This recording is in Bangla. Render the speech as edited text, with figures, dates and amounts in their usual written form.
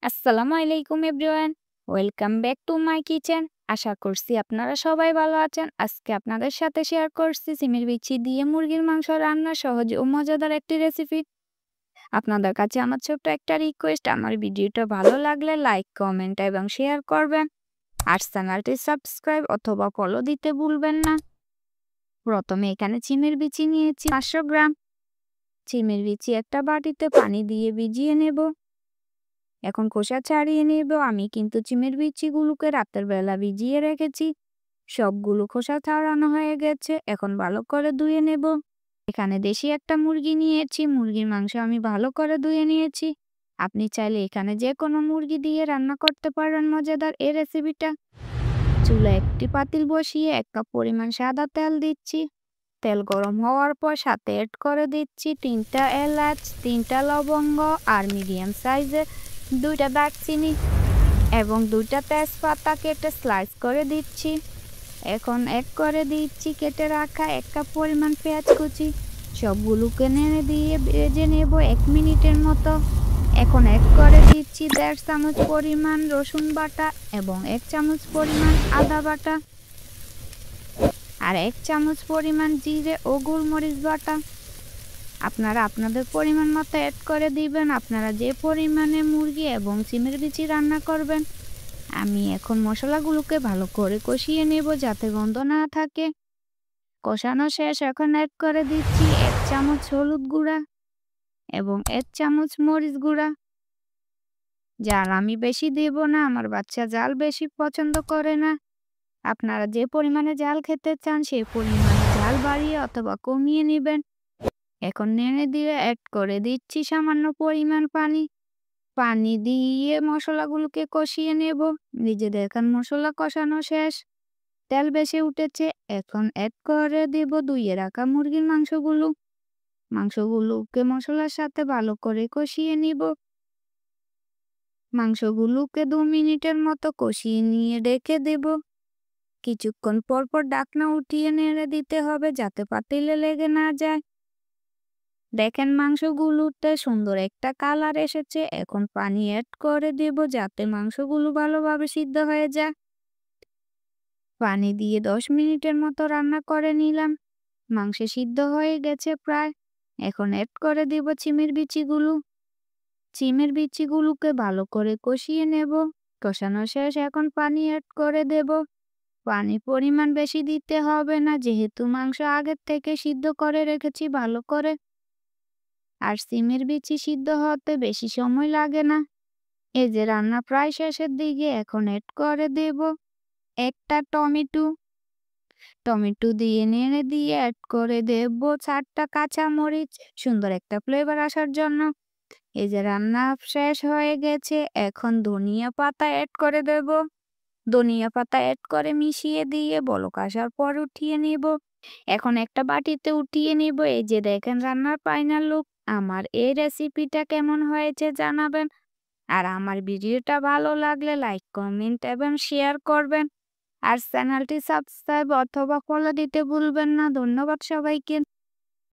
আসসালামু আলাইকুম everyone. Welcome back to my kitchen. আশা করছি আপনারা সবাই ভালো আছেন। আজকে আপনাদের সাথে শেয়ার করছি সিমের বিচি দিয়ে মুরগির মাংস রান্নার সহজ ও মজাদার একটি রেসিপি। আপনাদের কাছে আমার ছোট্ট একটা রিকোয়েস্ট, আমার ভিডিওটা ভালো লাগলে লাইক, কমেন্ট এবং শেয়ার করবেন। আর চ্যানেলটি সাবস্ক্রাইব অথবা ফলো দিতে ভুলবেন না। প্রথমে এখানে সিমের বিচি নিয়েছি 500 গ্রাম। সিমের বিচি একটা বাটিতে পানি দিয়ে ভিজিয়ে নেব। এখন খোসা ছাড়িয়ে নেব। আমি কিন্তু সিমের বিচিগুলোকে রাতের বেলা ভিজিয়ে রেখেছি। সবগুলো খোসা ছাড়ানো হয়ে গেছে। এখন ভালো করে ধুয়ে নেব। এখানে দেশি একটা মুরগি নিয়েছি। মুরগির মাংস আমি ভালো করে ধুয়ে নিয়েছি। আপনি চাইলে এখানে যে কোনো মুরগি দিয়ে রান্না করতে পারেন মজাদার এই রেসিপিটা। চুলায় একটি পাতিল বসিয়ে 1 কাপ পরিমাণ সাদা তেল দিচ্ছি। তেল গরম হওয়ার পর সাথে অ্যাড করে দিচ্ছি 3টা এলাচ, 3টা লবঙ্গ আর মিডিয়াম সাইজের 2টা দারচিনি এবং 2টা তেজপাতা কেটে স্লাইস করে দিচ্ছি। এখন অ্যাড করে দিচ্ছি কেটে রাখা 1 কাপ পরিমাণ পেঁয়াজ কুচি। সবগুলোকে নেড়ে দিয়ে ভেজে নেব 1 মিনিটের মতো। এখন অ্যাড করে দিচ্ছি 1.5 চামচ পরিমাণ রসুন বাটা এবং 1 চামচ পরিমাণ আদা বাটা আর 1 চামচ পরিমাণ জিরে ও গোলমরিচ বাটা। আপনারা আপনাদের পরিমাণ মতো অ্যাড করে দিবেন, আপনারা যে পরিমাণে মুরগি এবং সিমের বিচি রান্না করবেন। আমি এখন মশলাগুলোকে ভালো করে কষিয়ে নেব যাতে গন্ধ না থাকে। কষানো শেষ। এখন অ্যাড করে দিচ্ছি 1 চামচ হলুদ গুঁড়া এবং 1 চামচ মরিচ গুঁড়া। জাল আমি বেশি দেব না, আমার বাচ্চা জাল বেশি পছন্দ করে না। আপনারা যে পরিমাণে ঝাল খেতে চান সেই পরিমাণে ঝাল বাড়িয়ে অথবা কমিয়ে নেবেন। এখন নেড়ে দিয়ে অ্যাড করে দিচ্ছি সামান্য পরিমাণ পানি। পানি দিয়ে মশলাগুলোকে কষিয়ে নেব। এই যে দেখেন মশলা কষানো শেষ, তেল বেশি উঠেছে। এখন অ্যাড করে দেব ধুয়ে রাখা মুরগির মাংসগুলো। মাংসগুলোকে মশলার সাথে ভালো করে কষিয়ে নিব। মাংসগুলোকে 2 মিনিটের মতো কষিয়ে নিয়ে রেখে দেব। কিছুক্ষণ পর পর ঢাকনা উঠিয়ে নেড়ে দিতে হবে যাতে পাতিলে লেগে না যায়। দেখেন মাংসগুলোতে সুন্দর একটা কালার এসেছে। এখন পানি অ্যাড করে দেব যাতে মাংসগুলো ভালোভাবে সিদ্ধ হয়ে যায়। পানি দিয়ে 10 মিনিটের মতো রান্না করে নিলাম। মাংস সিদ্ধ হয়ে গেছে প্রায়। এখন অ্যাড করে দেব সিমের বিচিগুলো। সিমের বিচিগুলোকে ভালো করে কষিয়ে নেব। কষানো শেষ। এখন পানি অ্যাড করে দেব। পানির পরিমাণ বেশি দিতে হবে না যেহেতু মাংস আগের থেকে সিদ্ধ করে রেখেছি ভালো করে। আর সিমের বিচি সিদ্ধ হতে বেশি সময় লাগে না। এই যে রান্না প্রায় শেষের দিকে। এখন অ্যাড করে দেব একটা টমেটো। টমেটো দিয়ে নেড়ে দিয়ে অ্যাড করে দেব 4টা কাঁচামরিচ সুন্দর একটা ফ্লেভার আসার জন্য। এই যে রান্না শেষ হয়ে গেছে। এখন ধনিয়া পাতা অ্যাড করে দেব। ধনিয়া পাতা অ্যাড করে মিশিয়ে দিয়ে বলক আসার পর উঠিয়ে নিব। এখন একটা বাটিতে উঠিয়ে নিব। এই যে দেখেন রান্নার ফাইনাল লুক। আমার এই রেসিপিটা কেমন হয়েছে জানাবেন। আর আমার ভিডিওটা ভালো লাগলে লাইক, কমেন্ট এবং শেয়ার করবেন। আর চ্যানেলটি সাবস্ক্রাইব অথবা ফলো দিতে ভুলবেন না। ধন্যবাদ সবাইকে।